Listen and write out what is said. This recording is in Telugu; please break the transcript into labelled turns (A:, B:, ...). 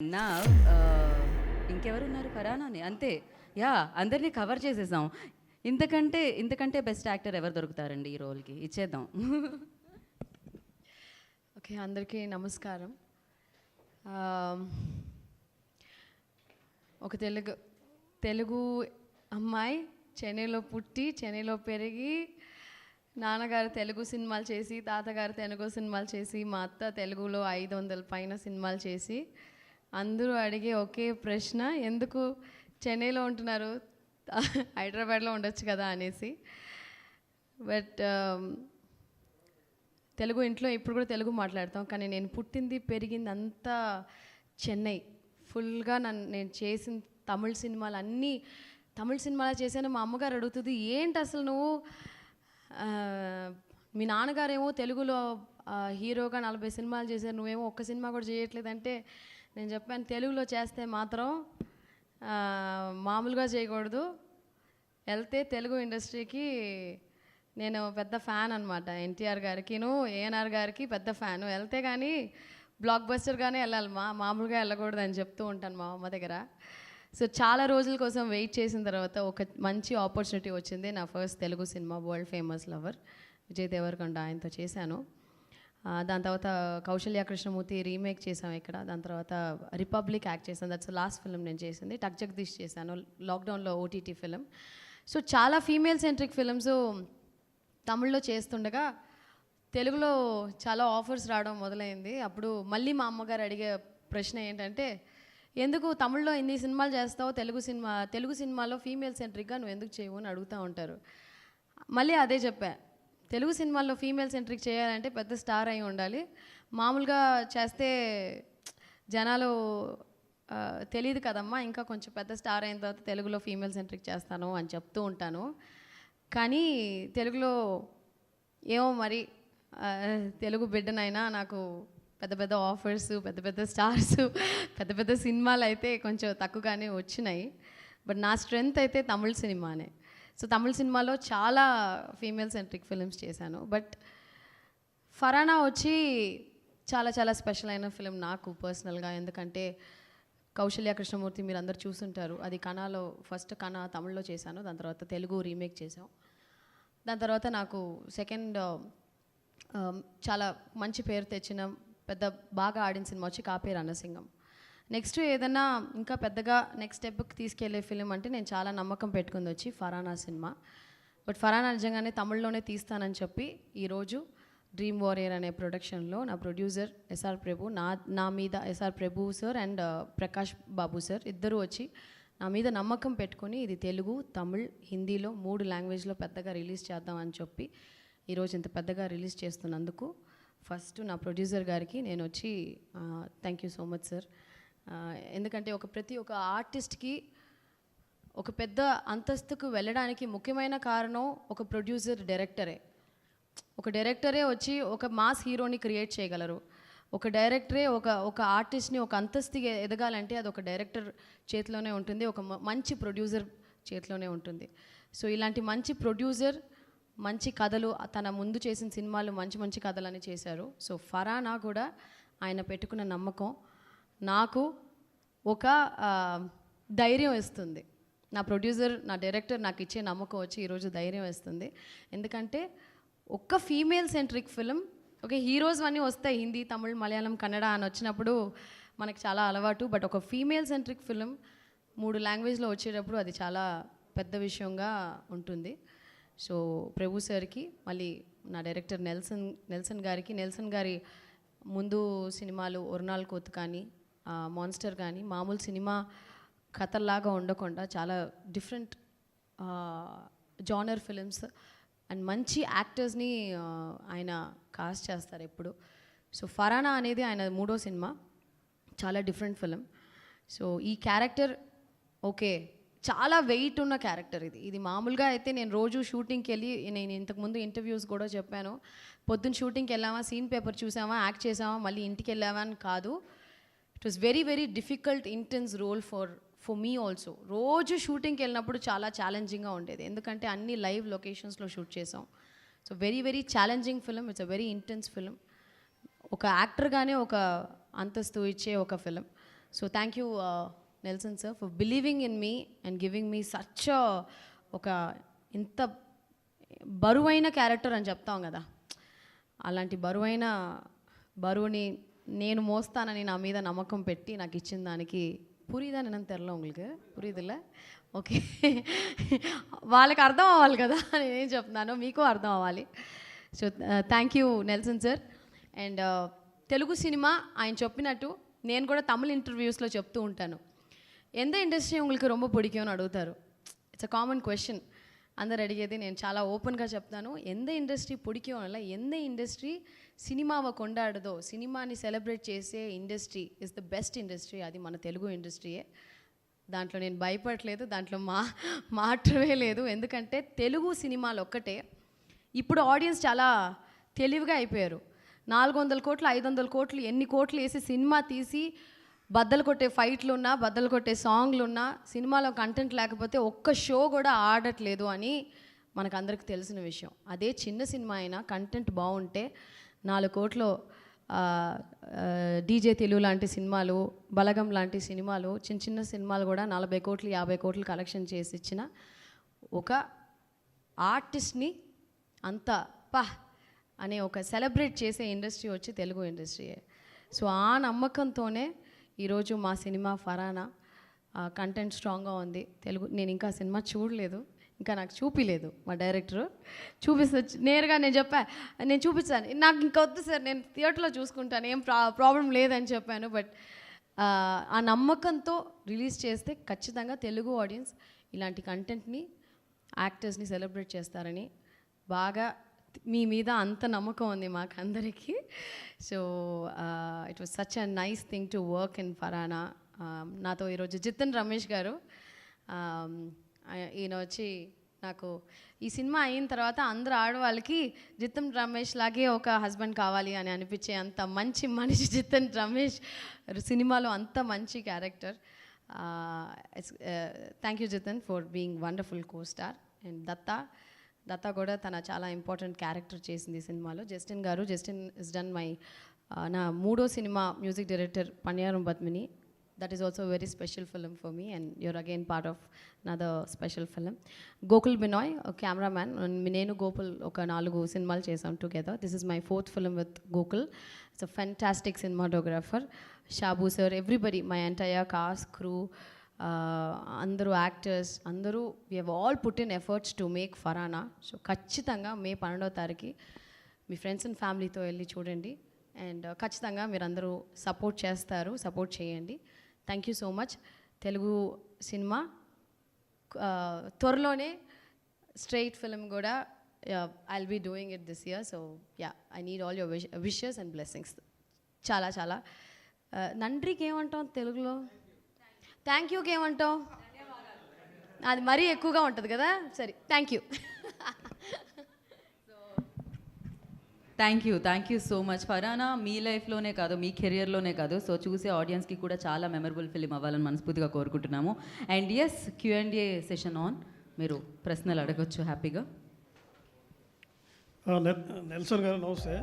A: నా ఇంకెవరున్నారు? ఫరానానే అంతే. అందరిని కవర్ చేసేసాం. ఇంతకంటే బెస్ట్ యాక్టర్ ఎవరు దొరుకుతారండి ఈ రోల్‌కి? ఇచ్చేద్దాం.
B: ఓకే, అందరికీ నమస్కారం. ఆహ్, ఒక తెలుగు అమ్మాయి చెన్నైలో పుట్టి, చెన్నైలో పెరిగి, నాన్నగారు తెలుగు సినిమాలు చేసి, తాతగారు తెలుగు సినిమాలు చేసి, మా అత్త తెలుగులో 500 పైన సినిమాలు చేసి, అందరూ అడిగే ఒకే ప్రశ్న, ఎందుకు చెన్నైలో ఉంటున్నారు, హైదరాబాద్లో ఉండొచ్చు కదా అనేసి. బట్ తెలుగు ఇంట్లో ఇప్పుడు కూడా తెలుగు మాట్లాడతాం, కానీ నేను పుట్టింది పెరిగింది అంతా చెన్నై. ఫుల్గా నేను చేసిన తమిళ సినిమాలు అన్నీ తమిళ సినిమాలు చేశాను. మా అమ్మగారు అడుగుతుంది, ఏంటి అసలు నువ్వు, మీ నాన్నగారేమో తెలుగులో హీరోగా 40 సినిమాలు చేశారు, నువ్వేమో ఒక్క సినిమా కూడా చేయట్లేదంటే నేను చెప్పాను, తెలుగులో చేస్తే మాత్రం మామూలుగా చేయకూడదు, వెళ్తే తెలుగు ఇండస్ట్రీకి నేను పెద్ద ఫ్యాన్ అనమాట. ఎన్టీఆర్ గారికిను ఏఎన్ఆర్ గారికి పెద్ద ఫ్యాను. వెళ్తే కానీ బ్లాక్ బస్టర్గానే వెళ్ళాలి, మామూలుగా వెళ్ళకూడదు అని చెప్తూ ఉంటాను మా అమ్మ దగ్గర. సో చాలా రోజుల కోసం వెయిట్ చేసిన తర్వాత ఒక మంచి ఆపర్చునిటీ వచ్చింది. నా first Telugu cinema world famous lover Vijay Deverakonda, ఆయనతో చేశాను. దాని తర్వాత కౌశల్య కృష్ణమూర్తి రీమేక్ చేసాం ఇక్కడ. దాని తర్వాత రిపబ్లిక్ యాక్ట్ చేశాను, దట్స్ లాస్ట్ ఫిల్మ్ నేను చేసింది. టక్ జగదీష్ చేశాను, లాక్డౌన్లో ఓటీటీ ఫిలిం. సో చాలా ఫీమేల్ సెంట్రిక్ ఫిలిమ్స్ తమిళ్లో చేస్తుండగా తెలుగులో చాలా ఆఫర్స్ రావడం మొదలైంది. అప్పుడు మళ్ళీ మా అమ్మగారు అడిగే ప్రశ్న ఏంటంటే, ఎందుకు తమిళ్లో ఇన్ని సినిమాలు చేస్తావు, తెలుగు సినిమాలో ఫీమేల్ సెంట్రిక్గా నువ్వు ఎందుకు చేయవు అని అడుగుతూ ఉంటారు. మళ్ళీ అదే చెప్పా, తెలుగు సినిమాల్లో ఫీమేల్ సెంట్రిక్ చేయాలంటే పెద్ద స్టార్ అయి ఉండాలి, మామూలుగా చేస్తే జనాలు తెలియదు కదమ్మా, ఇంకా కొంచెం పెద్ద స్టార్ అయిన తర్వాత తెలుగులో ఫీమేల్ సెంట్రిక్ చేస్తాను అని చెప్తూ ఉంటాను. కానీ తెలుగులో ఏమో మరి తెలుగు బిడ్డనైనా నాకు పెద్ద పెద్ద ఆఫర్స్, పెద్ద పెద్ద స్టార్స్, పెద్ద పెద్ద సినిమాలు అయితే కొంచెం తక్కువగానే వచ్చినాయి. బట్ నా స్ట్రెంగ్త్ అయితే తమిళ సినిమానే. సో తమిళ సినిమాలో చాలా ఫీమేల్ సెంట్రిక్ ఫిలిమ్స్ చేశాను. బట్ ఫరానా వచ్చి చాలా చాలా స్పెషల్ అయిన ఫిలిం నాకు పర్సనల్గా. ఎందుకంటే కౌశల్య కృష్ణమూర్తి మీరు అందరు చూసుంటారు, అది కనాలో ఫస్ట్ కనా తమిళ్లో చేశాను, దాని తర్వాత తెలుగు రీమేక్ చేసాం. దాని తర్వాత నాకు సెకండ్ చాలా మంచి పేరు తెచ్చిన పెద్ద బాగా ఆడిన సినిమా వచ్చి కాపే రణసింగం. నెక్స్ట్ ఏదైనా ఇంకా పెద్దగా నెక్స్ట్ స్టెప్కి తీసుకెళ్లే ఫిలిం అంటే నేను చాలా నమ్మకం పెట్టుకుంది వచ్చి ఫరానా సినిమా. బట్ ఫరానా నిజంగానే తమిళ్లోనే తీస్తానని చెప్పి ఈరోజు డ్రీమ్ వారియర్ అనే ప్రొడక్షన్లో నా ప్రొడ్యూసర్ ఎస్ఆర్ ప్రభు, నా మీద S R Prabhu sir and Prakash Babu sir ఇద్దరు వచ్చి నా మీద నమ్మకం పెట్టుకొని ఇది తెలుగు, తమిళ్, హిందీలో 3 లాంగ్వేజ్లో పెద్దగా రిలీజ్ చేద్దామని చెప్పి ఈరోజు ఇంత పెద్దగా రిలీజ్ చేస్తున్నందుకు ఫస్ట్ నా ప్రొడ్యూసర్ గారికి నేను వచ్చి thank you so much sir. ఎందుకంటే ప్రతి ఒక్క ఆర్టిస్ట్కి ఒక పెద్ద అంతస్తుకు వెళ్ళడానికి ముఖ్యమైన కారణం ఒక ప్రొడ్యూసర్, డైరెక్టరే. ఒక డైరెక్టరే వచ్చి ఒక మాస్ హీరోని క్రియేట్ చేయగలరు. ఒక డైరెక్టరే ఒక ఆర్టిస్ట్ని ఒక అంతస్తుకి ఎదగాలంటే అది ఒక డైరెక్టర్ చేతిలోనే ఉంటుంది, ఒక మంచి ప్రొడ్యూసర్ చేతిలోనే ఉంటుంది. సో ఇలాంటి మంచి ప్రొడ్యూసర్ మంచి కథలు, తన ముందు చేసిన సినిమాలు మంచి మంచి కథలని చేశారు. సో ఫరానా కూడా ఆయన పెట్టుకున్న నమ్మకం నాకు ఒక ధైర్యం ఇస్తుంది. నా ప్రొడ్యూసర్, నా డైరెక్టర్ నాకు ఇచ్చే నమ్మకం వచ్చి ఈరోజు ధైర్యం ఇస్తుంది. ఎందుకంటే ఒక్క ఫీమేల్ సెంట్రిక్ ఫిలిం, హీరోస్ అన్నీ వస్తాయి హిందీ, తమిళ్, మలయాళం, కన్నడ అని వచ్చినప్పుడు మనకి చాలా అలవాటు. బట్ ఒక ఫీమేల్ సెంట్రిక్ ఫిలిం 3 లాంగ్వేజ్లో వచ్చేటప్పుడు అది చాలా పెద్ద విషయంగా ఉంటుంది. సో ప్రభు సార్కి, మళ్ళీ నా డైరెక్టర్ నెల్సన్ గారి ముందు సినిమాలు ఒరునాల్ కోత్ కానీ మాన్స్టర్ కానీ మామూలు సినిమా కథల్లాగా ఉండకుండా చాలా డిఫరెంట్ జానర్ ఫిలిమ్స్ అండ్ మంచి యాక్టర్స్ని ఆయన కాస్ట్ చేస్తారు ఎప్పుడు. సో ఫరానా అనేది ఆయన 3వ సినిమా, చాలా డిఫరెంట్ ఫిలిం. సో ఈ క్యారెక్టర్ చాలా వెయిట్ ఉన్న క్యారెక్టర్ ఇది మామూలుగా అయితే నేను రోజు షూటింగ్కి వెళ్ళి, నేను ఇంతకుముందు ఇంటర్వ్యూస్ కూడా చెప్పాను, పొద్దున్న షూటింగ్కి వెళ్ళామా, సీన్ పేపర్ చూసామా, యాక్ట్ చేసామా, మళ్ళీ ఇంటికి వెళ్ళామా అని కాదు. It was very very difficult intense role for me also. రోజు షూటింగ్కి వెళ్ళినప్పుడు చాలా ఛాలెంజింగ్గా ఉండేది, ఎందుకంటే అన్ని లైవ్ లొకేషన్స్లో షూట్ చేసాం. So very very challenging film, it's a very intense film. ఒక యాక్టర్గానే ఒక అంతస్తు ఇచ్చే ఒక film. So thank you Nelson sir for believing in me and giving me such ఒక ఇంత బరువైన క్యారెక్టర్ అని చెప్తాం కదా, అలాంటి బరువుని నేను మోస్తానని నా మీద నమ్మకం పెట్టి నాకు ఇచ్చిన దానికి పురిదా నేను తెరలో உங்களுக்கு పురిదిల్ల ఓకే. వాళ్ళకి అర్థం అవ్వాలి కదా నేనేం చెప్తున్నానో మీకు అర్థం అవ్వాలి. So thank you Nelson sir. And Telugu cinema ఆయన చెప్పినట్టు నేను కూడా తమిళ ఇంటర్వ్యూస్లో చెప్తూ ఉంటాను, எந்த ఇండస్ట్రీ உங்களுக்கு ரொம்ப பிடிக்கும்னு అడుగుతారు. ఇట్స్ అ కామన్ క్వశ్చన్ అందరు అడిగేది. నేను చాలా ఓపెన్గా చెప్తాను, எந்த ఇండస్ట్రీ பிடிக்கும் అలా எந்த ఇండస్ట్రీ సినిమాவை கொண்டாடுதோ, సినిమాని సెలబ్రేట్ చేసే industry is the best industry, అది మన తెలుగు ఇండస్ట్రీయే. దాంట్లో నేను భయపడలేదు, దాంట్లో మాత్రమే లేదు. ఎందుకంటే తెలుగు సినిమాలు ఒక్కటే ఇప్పుడు ఆడియన్స్ చాలా తెలివిగా అయిపోయారు. 400 కోట్లు 500 కోట్లు ఎన్ని కోట్లు వేసి సినిమా తీసి బద్దలు కొట్టే ఫైట్లు ఉన్నా, బద్దలు కొట్టే సాంగ్లు ఉన్నా, సినిమాలో కంటెంట్ లేకపోతే ఒక్క షో కూడా ఆడట్లేదు అని మనకు అందరికి తెలిసిన విషయం. అదే చిన్న సినిమా అయినా కంటెంట్ బాగుంటే 4 కోట్లు డీజే తెలుగు లాంటి సినిమాలు, బలగం లాంటి సినిమాలు, చిన్న చిన్న సినిమాలు కూడా 40 కోట్లు 50 కోట్లు కలెక్షన్ చేసి ఇచ్చిన ఒక ఆర్టిస్ట్ని అంత అనే ఒక సెలబ్రేట్ చేసే ఇండస్ట్రీ వచ్చి తెలుగు ఇండస్ట్రీయే. సో ఆ నమ్మకంతోనే ఈరోజు మా సినిమా ఫరానా కంటెంట్ స్ట్రాంగ్గా ఉంది. తెలుగు నేను ఇంకా సినిమా చూడలేదు, ఇంకా నాకు చూపిలేదు మా డైరెక్టరు. చూపిస్తా నేరుగా నేను చూపించాను, నాకు ఇంకా వద్దు సార్ నేను థియేటర్లో చూసుకుంటాను, ఏం ప్రాబ్లం లేదని చెప్పాను. బట్ ఆ నమ్మకంతో రిలీజ్ చేస్తే ఖచ్చితంగా తెలుగు ఆడియన్స్ ఇలాంటి కంటెంట్ని, యాక్టర్స్ని సెలబ్రేట్ చేస్తారని బాగా మీ మీద అంత నమ్మకం ఉంది మాకు అందరికీ. So it was such a nice thing to work in ఫరానా. నాతో ఈరోజు జితన్ రమేష్ గారు, ఈయన వచ్చి నాకు ఈ సినిమా అయిన తర్వాత అందరు ఆడవాళ్ళకి జితన్ రమేష్ లాగే ఒక హస్బెండ్ కావాలి అని అనిపించే అంత మంచి మనిషి జితన్ రమేష్ సినిమాలో అంత మంచి character. Thank you Jithan for being wonderful co star. And Datta కూడా తన చాలా ఇంపార్టెంట్ క్యారెక్టర్ చేసింది ఈ సినిమాలో. జస్టిన్ గారు, జస్టిన్ ఇస్ డన్ మై నా 3వ సినిమా music director Paniyaram Padmini. That is also very special film for me and your again part of another special film. Gokul Binoy cameraman, నేను గోకుల్ ఒక 4 సినిమాలు చేసాం together. This is my 4th film with Gokul. It's a fantastic cinematographer. Shabu sir, everybody, my entire cast, crew, అందరూ యాక్టర్స్ అందరూ we have all put in efforts to make Farhana. So ఖచ్చితంగా మే 12వ తారీఖు మీ ఫ్రెండ్స్ అండ్ ఫ్యామిలీతో వెళ్ళి చూడండి. అండ్ ఖచ్చితంగా మీరందరూ సపోర్ట్ చేయండి. Thank you so much. Telugu cinema త్వరలోనే స్ట్రైట్ ఫిలిం కూడా I will be doing it this year. So yeah, I need all your wishes and blessings. చాలా చాలా నండ్రికి ఏమంటాం తెలుగులో? థ్యాంక్ యూకి ఏమంటాం? అది మరీ ఎక్కువగా ఉంటుంది కదా. సరే, thank you.
A: Thank you so much. Farhana మీ లైఫ్లోనే కాదు, మీ కెరియర్లోనే కాదు, సో చూసే ఆడియన్స్కి కూడా చాలా మెమరబుల్ ఫిలిం అవ్వాలని మనస్ఫూర్తిగా కోరుకుంటున్నాము. And yes, Q&A session on. మీరు ప్రశ్నలు అడగొచ్చు హ్యాపీగా.
C: నెల్సన్ గారు నమస్తే.